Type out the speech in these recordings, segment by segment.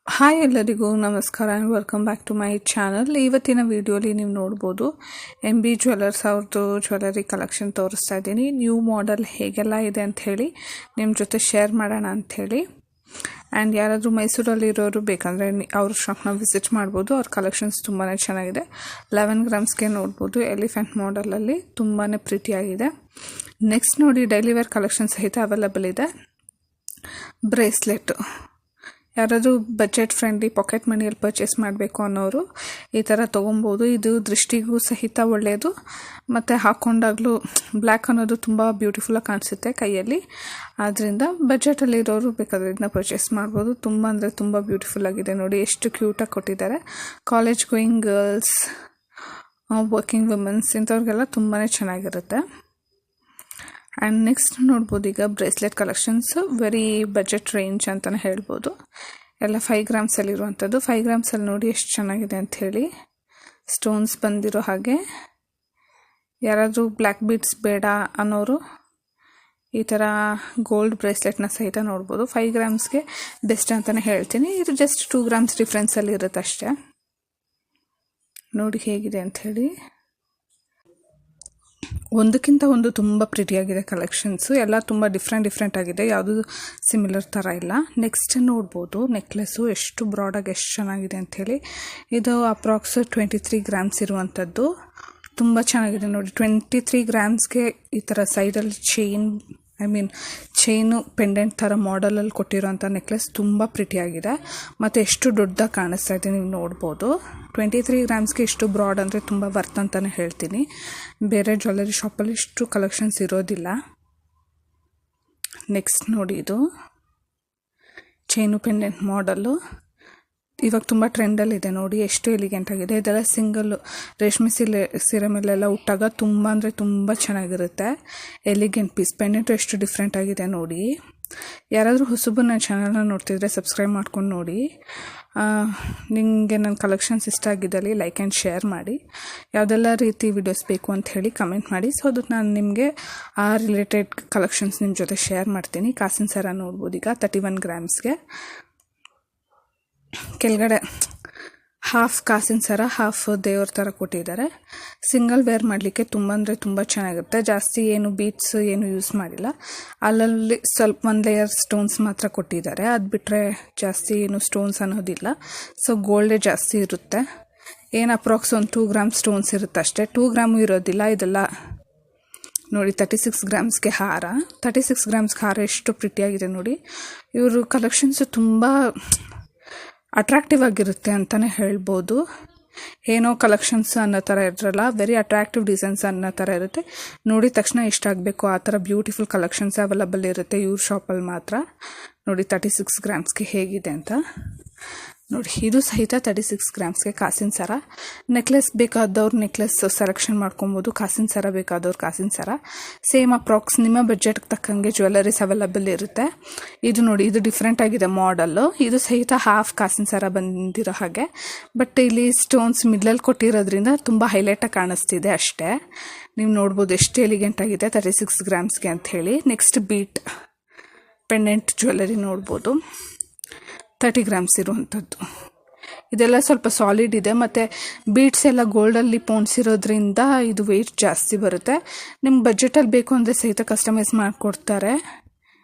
Hi ಎಲ್ಲರಿಗೂ ನಮಸ್ಕಾರ and welcome back to my channel. ಇವತ್ತಿನ ವಿಡಿಯೋಲಿ ನೀವು ನೋಡ್ಬೋದು MB ಜ್ಯುವೆಲ್ಲರ್ಸ್ ಅವ್ರದ್ದು ಜ್ಯುವೆಲ್ಲರಿ ಕಲೆಕ್ಷನ್ ತೋರಿಸ್ತಾ ಇದ್ದೀನಿ. ನ್ಯೂ ಮಾಡೆಲ್ ಹೇಗೆಲ್ಲ ಇದೆ ಅಂಥೇಳಿ ನಿಮ್ಮ ಜೊತೆ ಶೇರ್ ಮಾಡೋಣ ಅಂಥೇಳಿ. ಆ್ಯಂಡ್ ಯಾರಾದರೂ ಮೈಸೂರಲ್ಲಿರೋರು ಬೇಕಂದರೆ ಅವ್ರ ಶಾಪ್ನ ವಿಸಿಟ್ ಮಾಡ್ಬೋದು. ಅವ್ರ ಕಲೆಕ್ಷನ್ಸ್ ತುಂಬಾ ಚೆನ್ನಾಗಿದೆ. 11 ಗ್ರಾಮ್ಸ್ಗೆ ನೋಡ್ಬೋದು. ಎಲಿಫೆಂಟ್ ಮಾಡೆಲಲ್ಲಿ ತುಂಬಾ ಪ್ರಿಟಿಯಾಗಿದೆ. ನೆಕ್ಸ್ಟ್ ನೋಡಿ, ಡೈಲಿ ವೇರ್ ಕಲೆಕ್ಷನ್ ಸಹಿತ ಅವೈಲಬಲ್ ಇದೆ. ಬ್ರೇಸ್ಲೆಟ್ ಯಾರಾದರೂ ಬಜೆಟ್ ಫ್ರೆಂಡ್ಲಿ ಪಾಕೆಟ್ ಮನಿಯಲ್ಲಿ ಪರ್ಚೇಸ್ ಮಾಡಬೇಕು ಅನ್ನೋರು ಈ ಥರ ತೊಗೊಬೋದು. ಇದು ದೃಷ್ಟಿಗೂ ಸಹಿತ ಒಳ್ಳೆಯದು, ಮತ್ತು ಹಾಕ್ಕೊಂಡಾಗಲೂ ಬ್ಲ್ಯಾಕ್ ಅನ್ನೋದು ತುಂಬ ಬ್ಯೂಟಿಫುಲ್ಲಾಗಿ ಕಾಣಿಸುತ್ತೆ ಕೈಯಲ್ಲಿ. ಆದ್ದರಿಂದ ಬಜೆಟಲ್ಲಿರೋರು ಬೇಕಾದರೆ ಇದನ್ನ ಪರ್ಚೇಸ್ ಮಾಡ್ಬೋದು. ತುಂಬ ಅಂದರೆ ತುಂಬ ಬ್ಯೂಟಿಫುಲ್ಲಾಗಿದೆ ನೋಡಿ, ಎಷ್ಟು ಕ್ಯೂಟಾಗಿ ಕೊಟ್ಟಿದ್ದಾರೆ. College going girls, working womens ಇಂಥವ್ರಿಗೆಲ್ಲ ತುಂಬಾ ಚೆನ್ನಾಗಿರುತ್ತೆ. ಆ್ಯಂಡ್ ನೆಕ್ಸ್ಟ್ ನೋಡ್ಬೋದು, ಈಗ bracelet collections very budget range ಅಂತಲೇ ಹೇಳ್ಬೋದು. ಎಲ್ಲ 5 ಗ್ರಾಮ್ಸಲ್ಲಿರುವಂಥದ್ದು. 5 ಗ್ರಾಮ್ಸಲ್ಲಿ ನೋಡಿ ಎಷ್ಟು ಚೆನ್ನಾಗಿದೆ ಅಂಥೇಳಿ. ಸ್ಟೋನ್ಸ್ ಬಂದಿರೋ ಹಾಗೆ. ಯಾರಾದರೂ ಬ್ಲ್ಯಾಕ್ ಬೀಡ್ಸ್ ಬೇಡ ಅನ್ನೋರು ಈ ಥರ ಗೋಲ್ಡ್ ಬ್ರೇಸ್ಲೆಟ್ನ ಸಹಿತ ನೋಡ್ಬೋದು. 5 ಗ್ರಾಮ್ಸ್ಗೆ ಬೆಸ್ಟ್ ಅಂತಲೇ ಹೇಳ್ತೀನಿ. ಇದು ಜಸ್ಟ್ 2 ಗ್ರಾಮ್ಸ್ ಡಿಫ್ರೆನ್ಸಲ್ಲಿ ಇರುತ್ತೆ ಅಷ್ಟೇ. ನೋಡಿ ಹೇಗಿದೆ ಅಂಥೇಳಿ. ಒಂದಕ್ಕಿಂತ ಒಂದು ತುಂಬ ಪ್ರಿಟಿಯಾಗಿದೆ ಕಲೆಕ್ಷನ್ಸು. ಎಲ್ಲ ತುಂಬ ಡಿಫ್ರೆಂಟ್ ಆಗಿದೆ, ಯಾವುದೂ ಸಿಮಿಲರ್ ಥರ ಇಲ್ಲ. ನೆಕ್ಸ್ಟ್ ನೋಡ್ಬೋದು, ನೆಕ್ಲೆಸ್ಸು ಎಷ್ಟು ಬ್ರಾಡಾಗಿ ಎಷ್ಟು ಚೆನ್ನಾಗಿದೆ ಅಂಥೇಳಿ. ಇದು ಅಪ್ರಾಕ್ಸ್ 23 ಗ್ರಾಮ್ಸ್ ಇರುವಂಥದ್ದು. ತುಂಬ ಚೆನ್ನಾಗಿದೆ ನೋಡಿ. 23 ಗ್ರಾಮ್ಸ್ಗೆ ಈ ಥರ ಸೈಡಲ್ಲಿ ಚೈನು ಪೆಂಡೆಂಟ್ ಥರ ಮಾಡೆಲಲ್ಲಿ ಕೊಟ್ಟಿರೋಂಥ ನೆಕ್ಲೆಸ್ ತುಂಬ ಪ್ರಿಟಿಯಾಗಿದೆ, ಮತ್ತು ಎಷ್ಟು ದೊಡ್ಡದಾಗಿ ಕಾಣಿಸ್ತಾ ಇದೆ ನೀವು ನೋಡ್ಬೋದು. 23 ಗ್ರಾಮ್ಸ್ಗೆ ಇಷ್ಟು ಬ್ರಾಡ್ ಅಂದರೆ ತುಂಬ ವರ್ತ್ ಅಂತಲೇ ಹೇಳ್ತೀನಿ. ಬೇರೆ ಜ್ಯುವೆಲ್ಲರಿ ಶಾಪಲ್ಲಿ ಇಷ್ಟು ಕಲೆಕ್ಷನ್ಸ್ ಇರೋದಿಲ್ಲ. ನೆಕ್ಸ್ಟ್ ನೋಡಿ, ಇದು ಚೈನು ಪೆಂಡೆಂಟ್ ಮಾಡೆಲ್ಲು ಇವಾಗ ತುಂಬ ಟ್ರೆಂಡಲ್ಲಿದೆ ನೋಡಿ, ಎಷ್ಟು ಎಲಿಗೆಂಟ್ ಆಗಿದೆ. ಇದೆಲ್ಲ ಸಿಂಗಲ್ಲು ರೇಷ್ಮೆ ಸೀರೆ ಮೇಲೆಲ್ಲ ಉಟ್ಟಾಗ ತುಂಬ ಅಂದರೆ ತುಂಬ ಚೆನ್ನಾಗಿರುತ್ತೆ. Elegant piece. ಪೆಂಡೆಂಟು ಎಷ್ಟು ಡಿಫ್ರೆಂಟ್ ಆಗಿದೆ ನೋಡಿ. ಯಾರಾದರೂ ಹೊಸಬು ನನ್ನ ಚಾನಲ್ನ ನೋಡ್ತಿದ್ರೆ ಸಬ್ಸ್ಕ್ರೈಬ್ ಮಾಡ್ಕೊಂಡು ನೋಡಿ. ನಿಮಗೆ ನನ್ನ ಕಲೆಕ್ಷನ್ಸ್ ಇಷ್ಟ ಆಗಿದ್ದಲ್ಲಿ ಲೈಕ್ ಆ್ಯಂಡ್ ಶೇರ್ ಮಾಡಿ. ಯಾವುದೆಲ್ಲ ರೀತಿ ವಿಡಿಯೋಸ್ ಬೇಕು ಅಂತ ಹೇಳಿ ಕಮೆಂಟ್ ಮಾಡಿ. ಸೊ ಅದಕ್ಕೆ ನಾನು ನಿಮಗೆ ಆ ರಿಲೇಟೆಡ್ ಕಲೆಕ್ಷನ್ಸ್ ನಿಮ್ಮ ಜೊತೆ ಶೇರ್ ಮಾಡ್ತೀನಿ. ಕಾಸಿನ ಸರ ನೋಡ್ಬೋದು, ಈಗ 31 ಗ್ರಾಮ್ಸ್ಗೆ ಕೆಳಗಡೆ ಹಾಫ್ ಕಾಸಿನ ಸರ, ಹಾಫ್ ದೇವ್ರ ಥರ ಕೊಟ್ಟಿದ್ದಾರೆ. ಸಿಂಗಲ್ ವೇರ್ ಮಾಡಲಿಕ್ಕೆ ತುಂಬ ಅಂದರೆ ತುಂಬ ಚೆನ್ನಾಗಿರುತ್ತೆ. ಜಾಸ್ತಿ ಏನು ಬೀಟ್ಸ್ ಏನು ಯೂಸ್ ಮಾಡಿಲ್ಲ. ಅಲ್ಲಲ್ಲಿ ಸ್ವಲ್ಪ 1 ಲೇಯರ್ ಸ್ಟೋನ್ಸ್ ಮಾತ್ರ ಕೊಟ್ಟಿದ್ದಾರೆ. ಅದು ಬಿಟ್ಟರೆ ಜಾಸ್ತಿ ಏನು ಸ್ಟೋನ್ಸ್ ಅನ್ನೋದಿಲ್ಲ. ಸೊ ಗೋಲ್ಡೇ ಜಾಸ್ತಿ ಇರುತ್ತೆ. ಏನು ಅಪ್ರಾಕ್ಸ್ ಒಂದು 2 ಗ್ರಾಮ್ ಸ್ಟೋನ್ಸ್ ಇರುತ್ತೆ ಅಷ್ಟೇ. 2 ಗ್ರಾಮು ಇರೋದಿಲ್ಲ. ಇದೆಲ್ಲ ನೋಡಿ 36 ಗ್ರಾಮ್ಸ್ಗೆ ಹಾರ. 36 ಗ್ರಾಮ್ಸ್ಗೆ ಹಾರ ಎಷ್ಟು ಪ್ರಿಟಿಯಾಗಿದೆ ನೋಡಿ. ಇವರು ಕಲೆಕ್ಷನ್ಸು ತುಂಬ ಅಟ್ರಾಕ್ಟಿವ್ ಆಗಿರುತ್ತೆ ಅಂತಲೇ ಹೇಳ್ಬೋದು. ಏನೋ ಕಲೆಕ್ಷನ್ಸ್ ಅನ್ನೋ ಥರ ಇರಲ್ಲ, ವೆರಿ ಅಟ್ರಾಕ್ಟಿವ್ ಡಿಸೈನ್ಸ್ ಅನ್ನೋ ಥರ ಇರುತ್ತೆ. ನೋಡಿದ ತಕ್ಷಣ ಇಷ್ಟ ಆಗಬೇಕು ಆ ಥರ ಬ್ಯೂಟಿಫುಲ್ ಕಲೆಕ್ಷನ್ಸ್ ಅವೈಲಬಲ್ ಇರುತ್ತೆ ಇವ್ರ ಶಾಪಲ್ಲಿ ಮಾತ್ರ. ನೋಡಿ 36 ಗ್ರಾಮ್ಸ್ಗೆ ಹೇಗಿದೆ ಅಂತ ನೋಡಿ. ಇದು ಸಹಿತ 36 ಗ್ರಾಮ್ಸ್ಗೆ ಕಾಸಿನ ಸರ. ನೆಕ್ಲೆಸ್ ಬೇಕಾದವ್ರು ನೆಕ್ಲೆಸ್ ಸೆಲೆಕ್ಷನ್ ಮಾಡ್ಕೊಬೋದು. ಕಾಸಿನ ಸರ ಬೇಕಾದವ್ರು ಕಾಸಿನ ಸರ. ಸೇಮ್ ಅಪ್ರಾಕ್ಸ್ ನಿಮ್ಮ ಬಜೆಟ್ಗೆ ತಕ್ಕಂಗೆ ಜ್ಯುವೆಲ್ಲರೀಸ್ ಅವೈಲಬಲ್ ಇರುತ್ತೆ. ಇದು ನೋಡಿ, ಇದು ಡಿಫ್ರೆಂಟ್ ಆಗಿದೆ ಮಾಡೆಲ್ಲು. ಇದು ಸಹಿತ ಹಾಫ್ ಕಾಸಿನ ಸರ ಬಂದಿರೋ ಹಾಗೆ, ಬಟ್ ಇಲ್ಲಿ ಸ್ಟೋನ್ಸ್ ಮಿಡ್ಲಲ್ಲಿ ಕೊಟ್ಟಿರೋದ್ರಿಂದ ತುಂಬ ಹೈಲೈಟಾಗಿ ಕಾಣಿಸ್ತಿದೆ ಅಷ್ಟೇ. ನೀವು ನೋಡ್ಬೋದು ಎಷ್ಟು ಎಲಿಗೆಂಟ್ ಆಗಿದೆ 36 ಗ್ರಾಮ್ಸ್ಗೆ ಅಂಥೇಳಿ. ನೆಕ್ಸ್ಟ್ ಬೀಟ್ ಪೆಂಡೆಂಟ್ ಜ್ಯುವೆಲ್ಲರಿ ನೋಡ್ಬೋದು, 30 ಗ್ರಾಮ್ಸ್ ಇರುವಂಥದ್ದು. ಇದೆಲ್ಲ ಸ್ವಲ್ಪ ಸಾಲಿಡ್ ಇದೆ, ಮತ್ತು ಬೀಡ್ಸ್ ಎಲ್ಲ ಗೋಲ್ಡಲ್ಲಿ ಪೋಣಿಸಿರೋದ್ರಿಂದ ಇದು ವೆಯ್ಟ್ ಜಾಸ್ತಿ ಬರುತ್ತೆ. ನಿಮ್ಗೆ ಬಜೆಟಲ್ಲಿ ಬೇಕು ಅಂದರೆ ಸಹಿತ ಕಸ್ಟಮೈಸ್ ಮಾಡಿಕೊಡ್ತಾರೆ.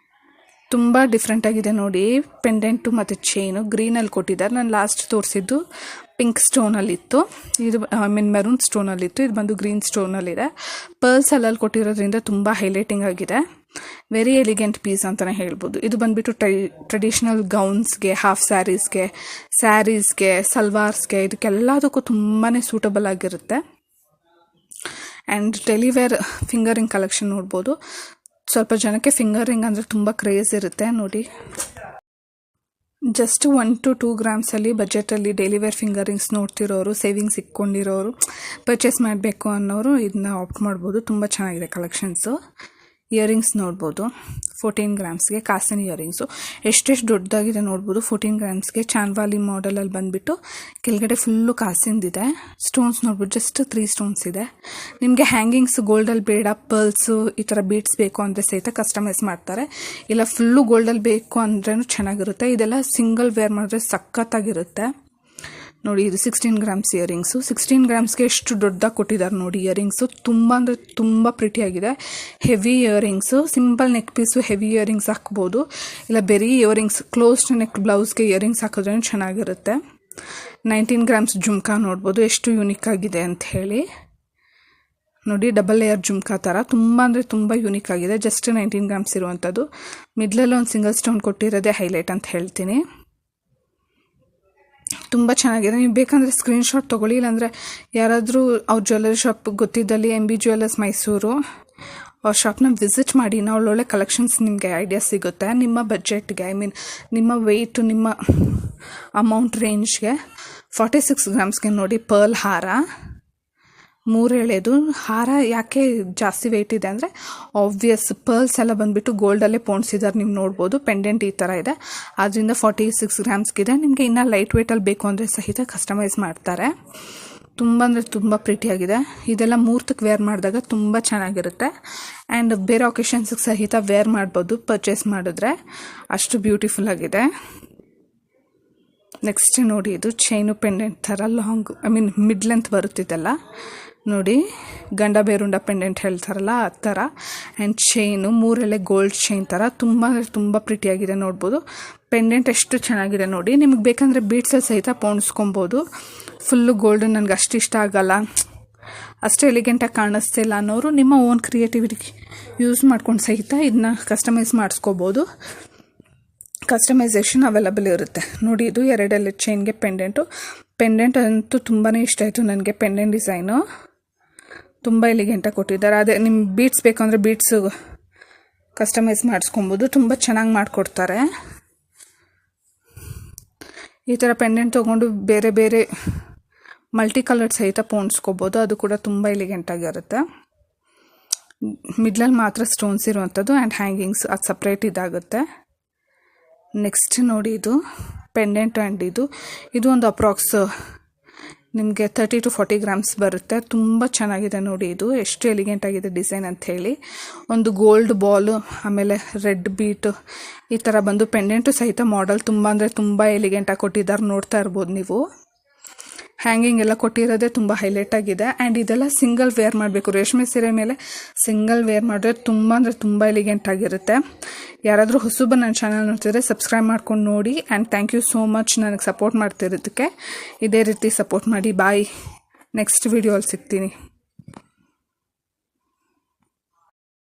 ತುಂಬ ಡಿಫ್ರೆಂಟಾಗಿದೆ ನೋಡಿ. ಪೆಂಡೆಂಟು ಮತ್ತು ಚೈನು ಗ್ರೀನಲ್ಲಿ ಕೊಟ್ಟಿದ್ದಾರೆ. ನಾನು ಲಾಸ್ಟ್ ತೋರಿಸಿದ್ದು ಪಿಂಕ್ ಸ್ಟೋನಲ್ಲಿತ್ತು, ಇದು ಮೆರೂನ್ ಸ್ಟೋನಲ್ಲಿತ್ತು. ಇದು ಬಂದು ಗ್ರೀನ್ ಸ್ಟೋನಲ್ಲಿದೆ. ಪರ್ಲ್ಸ್ ಅಲ್ಲಲ್ಲಿ ಕೊಟ್ಟಿರೋದ್ರಿಂದ ತುಂಬ ಹೈಲೈಟಿಂಗ್ ಆಗಿದೆ. ವೆರಿ ಎಲಿಗೆಂಟ್ ಪೀಸ್ ಅಂತಲೇ ಹೇಳ್ಬೋದು. ಇದು ಬಂದುಬಿಟ್ಟು ಟ್ರೆಡಿಷ್ನಲ್ ಗೌನ್ಸ್ಗೆ, ಹಾಫ್ ಸ್ಯಾರೀಸ್ಗೆ, ಸಲ್ವಾರ್ಸ್ಗೆ, ಇದಕ್ಕೆಲ್ಲದಕ್ಕೂ ತುಂಬಾ ಸೂಟಬಲ್ ಆಗಿರುತ್ತೆ. ಆ್ಯಂಡ್ ಡೆಲಿವೇರ್ ಫಿಂಗರಿಂಗ್ ಕಲೆಕ್ಷನ್ ನೋಡ್ಬೋದು. ಸ್ವಲ್ಪ ಜನಕ್ಕೆ ಫಿಂಗರಿಂಗ್ ಅಂದರೆ ತುಂಬ ಕ್ರೇಜ್ ಇರುತ್ತೆ ನೋಡಿ. ಜಸ್ಟ್ 1 to 2 ಗ್ರಾಮ್ಸಲ್ಲಿ ಬಜೆಟಲ್ಲಿ ಡೈಲಿವೇರ್ ಫಿಂಗರಿಂಗ್ಸ್ ನೋಡ್ತಿರೋರು, ಸೇವಿಂಗ್ಸ್ ಇಟ್ಕೊಂಡಿರೋರು, ಪರ್ಚೇಸ್ ಮಾಡಬೇಕು ಅನ್ನೋರು ಇದನ್ನ ಆಪ್ಟ್ ಮಾಡ್ಬೋದು. ತುಂಬ ಚೆನ್ನಾಗಿದೆ ಕಲೆಕ್ಷನ್ಸು. ಇಯರಿಂಗ್ಸ್ ನೋಡ್ಬೋದು 14 ಗ್ರಾಮ್ಸ್ಗೆ ಕಾಸಿನ ಇಯರಿಂಗ್ಸು ಎಷ್ಟೆಷ್ಟು ದೊಡ್ಡದಾಗಿದೆ ನೋಡ್ಬೋದು. 14 ಗ್ರಾಮ್ಸ್ಗೆ ಚಾನ್ವಾಲಿ ಮಾಡೆಲಲ್ಲಿ ಬಂದುಬಿಟ್ಟು ಕೆಳಗಡೆ ಫುಲ್ಲು ಕಾಸಿಂದಿದೆ. ಸ್ಟೋನ್ಸ್ ನೋಡ್ಬೋದು, ಜಸ್ಟ್ 3 ಸ್ಟೋನ್ಸ್ ಇದೆ. ನಿಮಗೆ ಹ್ಯಾಂಗಿಂಗ್ಸ್ ಗೋಲ್ಡಲ್ಲಿ ಬೇಡ, ಪರ್ಲ್ಸು ಈ ಥರ ಬೀಡ್ಸ್ ಬೇಕು ಅಂದರೆ ಸಹಿತ ಕಸ್ಟಮೈಸ್ ಮಾಡ್ತಾರೆ. ಇಲ್ಲ ಫುಲ್ಲು ಗೋಲ್ಡಲ್ಲಿ ಬೇಕು ಅಂದ್ರೂ ಚೆನ್ನಾಗಿರುತ್ತೆ. ಇದೆಲ್ಲ ಸಿಂಗಲ್ ವೇರ್ ಮಾಡಿದ್ರೆ ಸಖತ್ತಾಗಿರುತ್ತೆ ನೋಡಿ. ಇದು 16 ಗ್ರಾಮ್ಸ್ ಇಯರಿಂಗ್ಸು. 16 ಗ್ರಾಮ್ಸ್ಗೆ ಎಷ್ಟು ದೊಡ್ಡದಾಗಿ ಕೊಟ್ಟಿದ್ದಾರೆ ನೋಡಿ ಇಯರಿಂಗ್ಸು. ತುಂಬ ಅಂದರೆ ತುಂಬ ಪ್ರಿಟಿಯಾಗಿದೆ. Heavy earrings, simple neck piece heavy earrings ಹಾಕ್ಬೋದು. ಇಲ್ಲ ಬೆರಿ ಇಯರಿಂಗ್ಸ್ ಕ್ಲೋಸ್ಡ್ ನೆಕ್ ಬ್ಲೌಸ್ಗೆ ಇಯರಿಂಗ್ಸ್ ಹಾಕಿದ್ರೆ ಚೆನ್ನಾಗಿರುತ್ತೆ. 19 ಗ್ರಾಮ್ಸ್ ಜುಮ್ಕಾ ನೋಡ್ಬೋದು ಎಷ್ಟು ಯೂನಿಕ್ ಆಗಿದೆ ಅಂತ ಹೇಳಿ ನೋಡಿ. ಡಬಲ್ ಲೇಯರ್ ಜುಮ್ಕಾ ಥರ ತುಂಬ ಅಂದರೆ ತುಂಬ ಯೂನಿಕ್ ಆಗಿದೆ. ಜಸ್ಟ್ 19 ಗ್ರಾಮ್ಸ್ ಇರುವಂಥದ್ದು. ಮಿಡ್ಲಲ್ಲಿ ಒಂದು ಸಿಂಗಲ್ ಸ್ಟೋನ್ ಕೊಟ್ಟಿರೋದೇ ಹೈಲೈಟ್ ಅಂತ ಹೇಳ್ತೀನಿ. ತುಂಬ ಚೆನ್ನಾಗಿದೆ. ನೀವು ಬೇಕಂದರೆ ಸ್ಕ್ರೀನ್ಶಾಟ್ ತೊಗೊಳ್ಳಿ. ಇಲ್ಲಾಂದರೆ ಯಾರಾದರೂ ಅವ್ರ ಜ್ಯುವೆಲ್ಲರಿ ಶಾಪ್ ಗೊತ್ತಿದ್ದಲ್ಲಿ MB ಜ್ಯುವೆಲ್ಲರ್ಸ್ ಮೈಸೂರು ಅವ್ರ ಶಾಪ್ನ ವಿಸಿಟ್ ಮಾಡಿ. ಒಳ್ಳೊಳ್ಳೆ ಕಲೆಕ್ಷನ್ಸ್ ನಿಮಗೆ ಐಡಿಯಾ ಸಿಗುತ್ತೆ ನಿಮ್ಮ ಬಜೆಟ್ಗೆ. ನಿಮ್ಮ ವೆಯ್ಟು, ನಿಮ್ಮ ಅಮೌಂಟ್ ರೇಂಜ್ಗೆ. 46 ಗ್ರಾಮ್ಸ್ಗೆ ನೋಡಿ ಪರ್ಲ್ ಹಾರ 3 ಎಳೆದು ಹಾರ. ಯಾಕೆ ಜಾಸ್ತಿ ವೆಯ್ಟ್ ಇದೆ ಅಂದರೆ ಆಬ್ವಿಯಸ್ ಪರ್ಲ್ಸ್ ಎಲ್ಲ ಬಂದುಬಿಟ್ಟು ಗೋಲ್ಡಲ್ಲೇ ಪೋಣಿಸಿದ್ದಾರೆ, ನೀವು ನೋಡ್ಬೋದು. ಪೆಂಡೆಂಟ್ ಈ ಥರ ಇದೆ, ಆದ್ದರಿಂದ 46 ಗ್ರಾಮ್ಸ್ಗಿದೆ. ನಿಮಗೆ ಇನ್ನೂ ಲೈಟ್ ವೆಯ್ಟಲ್ಲಿ ಬೇಕು ಅಂದರೆ ಸಹಿತ ಕಸ್ಟಮೈಸ್ ಮಾಡ್ತಾರೆ. ತುಂಬ ಅಂದರೆ ತುಂಬ ಪ್ರಿಟಿಯಾಗಿದೆ. ಇದೆಲ್ಲ ಮುಹೂರ್ತಕ್ಕೆ ವೇರ್ ಮಾಡಿದಾಗ ತುಂಬ ಚೆನ್ನಾಗಿರುತ್ತೆ. ಆ್ಯಂಡ್ ಬೇರೆ ಒಕೇಶನ್ಸ್ಗೆ ಸಹಿತ ವೇರ್ ಮಾಡ್ಬೋದು ಪರ್ಚೇಸ್ ಮಾಡಿದ್ರೆ, ಅಷ್ಟು ಬ್ಯೂಟಿಫುಲ್ ಆಗಿದೆ. ನೆಕ್ಸ್ಟ್ ನೋಡಿ, ಇದು ಚೈನು ಪೆಂಡೆಂಟ್ ಥರ ಲಾಂಗ್ ಮಿಡ್ ಲೆಂತ್ ಬರುತ್ತಿದ್ದಲ್ಲ ನೋಡಿ. ಗಂಡ ಬೇರುಂಡ ಪೆಂಡೆಂಟ್ ಹೇಳ್ತಾರಲ್ಲ ಆ ಥರ. ಆ್ಯಂಡ್ ಚೈನು 3 ಎಳೆ ಗೋಲ್ಡ್ ಚೈನ್ ಥರ ತುಂಬ ಅಂದರೆ ತುಂಬ ಪ್ರಿಟಿಯಾಗಿದೆ ನೋಡ್ಬೋದು. ಪೆಂಡೆಂಟ್ ಎಷ್ಟು ಚೆನ್ನಾಗಿದೆ ನೋಡಿ. ನಿಮಗೆ ಬೇಕಂದರೆ ಬೀಡ್ಸಲ್ಲಿ ಸಹಿತ ಪೋಣಿಸ್ಕೊಬೋದು. ಫುಲ್ಲು ಗೋಲ್ಡ್ ನನಗೆ ಅಷ್ಟು ಇಷ್ಟ ಆಗಲ್ಲ, ಅಷ್ಟು ಎಲಿಗೆಂಟಾಗಿ ಕಾಣಿಸ್ತಿಲ್ಲ ಅನ್ನೋರು ನಿಮ್ಮ ಓನ್ ಕ್ರಿಯೇಟಿವಿಟಿ ಯೂಸ್ ಮಾಡ್ಕೊಂಡು ಸಹಿತ ಇದನ್ನ ಕಸ್ಟಮೈಸ್ ಮಾಡಿಸ್ಕೋಬೋದು. ಕಸ್ಟಮೈಸೇಷನ್ ಅವೈಲಬಲ್ ಇರುತ್ತೆ ನೋಡಿ. ಇದು 2 ಎಳೆ ಚೈನ್ಗೆ ಪೆಂಡೆಂಟ್ ಅಂತೂ ತುಂಬಾ ಇಷ್ಟ ಆಯಿತು ನನಗೆ. ಪೆಂಡೆಂಟ್ ಡಿಸೈನು ತುಂಬ ಎಲಿಗೆಂಟಾಗಿ ಕೊಟ್ಟಿದ್ದಾರೆ. ಅದೇ ನಿಮ್ಮ ಬೀಡ್ಸ್ ಬೇಕಂದರೆ ಬೀಡ್ಸು ಕಸ್ಟಮೈಸ್ ಮಾಡಿಸ್ಕೊಬೋದು, ತುಂಬ ಚೆನ್ನಾಗಿ ಮಾಡಿಕೊಡ್ತಾರೆ. ಈ ಥರ ಪೆಂಡೆಂಟ್ ತೊಗೊಂಡು ಬೇರೆ ಬೇರೆ ಮಲ್ಟಿ ಕಲರ್ಡ್ ಸಹಿತ ಪೋಣಿಸ್ಕೋಬೋದು, ಅದು ಕೂಡ ತುಂಬ ಎಲಿಗೆಂಟಾಗಿರುತ್ತೆ. ಮಿಡ್ಲಲ್ಲಿ ಮಾತ್ರ ಸ್ಟೋನ್ಸ್ ಇರುವಂಥದ್ದು ಆ್ಯಂಡ್ ಹ್ಯಾಂಗಿಂಗ್ಸ್ ಅದು ಸಪ್ರೇಟ್ ಇದಾಗುತ್ತೆ. ನೆಕ್ಸ್ಟ್ ನೋಡಿ, ಇದು ಪೆಂಡೆಂಟ್ ಆ್ಯಂಡ್ ಇದು ಒಂದು ಅಪ್ರಾಕ್ಸ್ ನಿಮಗೆ 30 to 40 ಗ್ರಾಮ್ಸ್ ಬರುತ್ತೆ. ತುಂಬ ಚೆನ್ನಾಗಿದೆ ನೋಡಿ. ಇದು ಎಷ್ಟು ಎಲಿಗೆಂಟ್ ಆಗಿದೆ ಡಿಸೈನ್ ಅಂತ ಹೇಳಿ. ಒಂದು ಗೋಲ್ಡ್ ಬಾಲು, ಆಮೇಲೆ ರೆಡ್ ಬೀಟು ಈ ಥರ ಬಂದು ಪೆಂಡೆಂಟು ಸಹಿತ ಮಾಡೆಲ್ ತುಂಬ ಅಂದರೆ ತುಂಬ ಎಲಿಗೆಂಟಾಗಿ ಕೊಟ್ಟಿದ್ದಾರೆ, ನೋಡ್ತಾ ಇರ್ಬೋದು ನೀವು. ಹ್ಯಾಂಗಿಂಗ್ ಎಲ್ಲ ಕೊಟ್ಟಿರೋದೇ ತುಂಬ ಹೈಲೈಟ್ ಆಗಿದೆ. ಆ್ಯಂಡ್ ಇದೆಲ್ಲ ಸಿಂಗಲ್ ವೇರ್ ಮಾಡಬೇಕು. ರೇಷ್ಮೆ ಸೀರೆ ಮೇಲೆ ಸಿಂಗಲ್ ವೇರ್ ಮಾಡಿದ್ರೆ ತುಂಬ ಅಂದರೆ ತುಂಬ ಎಲಿಗೆಂಟ್ ಆಗಿರುತ್ತೆ. ಯಾರಾದರೂ ಹೊಸಬ ನನ್ನ ಚಾನಲ್ ನೋಡ್ತಿದ್ರೆ ಸಬ್ಸ್ಕ್ರೈಬ್ ಮಾಡ್ಕೊಂಡು ನೋಡಿ. And thank you so much ನನಗೆ ಸಪೋರ್ಟ್ ಮಾಡ್ತಿರೋದಕ್ಕೆ. ಇದೇ ರೀತಿ ಸಪೋರ್ಟ್ ಮಾಡಿ. ಬಾಯ್, ನೆಕ್ಸ್ಟ್ ವಿಡಿಯೋಲ್ಲಿ ಸಿಗ್ತೀನಿ.